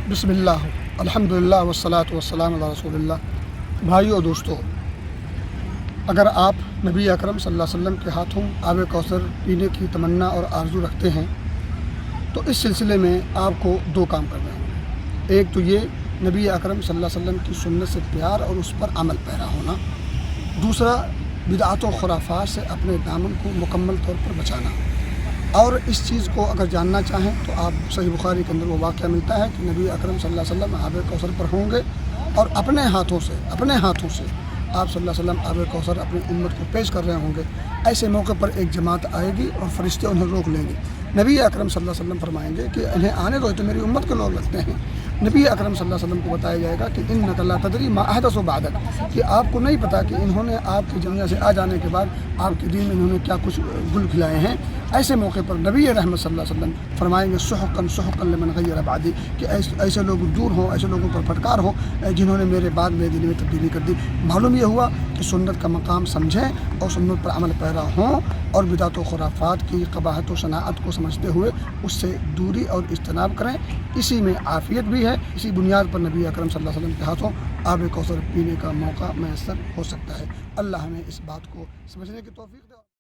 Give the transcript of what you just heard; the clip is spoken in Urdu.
بسم اللہ الحمدللہ والصلاۃ والسلام علی رسول اللہ۔ بھائیو اور دوستو، اگر آپ نبی اکرم صلی اللہ علیہ وسلم کے ہاتھوں آب کوثر پینے کی تمنا اور آرزو رکھتے ہیں تو اس سلسلے میں آپ کو دو کام کرنے ہوں گے۔ ایک تو یہ نبی اکرم صلی اللہ علیہ وسلم کی سنت سے پیار اور اس پر عمل پیرا ہونا، دوسرا بدعات و خرافات سے اپنے دامن کو مکمل طور پر بچانا۔ اور اس چیز کو اگر جاننا چاہیں تو آپ صحیح بخاری کے اندر وہ واقعہ ملتا ہے کہ نبی اکرم صلی اللہ علیہ وسلم آب کوثر پر ہوں گے اور اپنے ہاتھوں سے آپ صلی اللہ علیہ وسلم آب کوثر اپنی امت کو پیش کر رہے ہوں گے۔ ایسے موقع پر ایک جماعت آئے گی اور فرشتے انہیں روک لیں گے۔ نبی اکرم صلی اللہ علیہ وسلم فرمائیں گے کہ انہیں آنے دو، تو میری امت کے لوگ لگتے ہیں۔ نبی اکرم صلی اللہ علیہ وسلم کو بتایا جائے گا کہ انک لا تدری ما احدثوا بعدک، کہ آپ کو نہیں پتہ کہ انہوں نے آپ کی دنیا سے آ جانے کے بعد آپ کے دین میں انہوں نے کیا کچھ گل کھلائے ہیں۔ ایسے موقع پر نبی رحمت صلی اللہ علیہ وسلم فرمائیں گے سحقا سحقا لمن غیر بعدی، کہ ایسے لوگ دور ہوں، ایسے لوگوں پر پھٹکار ہو جنہوں نے میرے بعد میرے دین میں تبدیلی کر دی۔ معلوم یہ ہوا کہ سنت کا مقام سمجھیں اور سنت پر عمل پیرا ہوں، اور بدعت و خرافات کی قباحت و شناعت کو سمجھتے ہوئے اس سے دوری اور اجتناب کریں۔ اسی میں عافیت بھی ہے۔ اسی بنیاد پر نبی اکرم صلی اللہ علیہ وسلم کے ہاتھوں آب کوثر پینے کا موقع میسر ہو سکتا ہے۔ اللہ ہمیں اس بات کو سمجھنے کی توفیق دے۔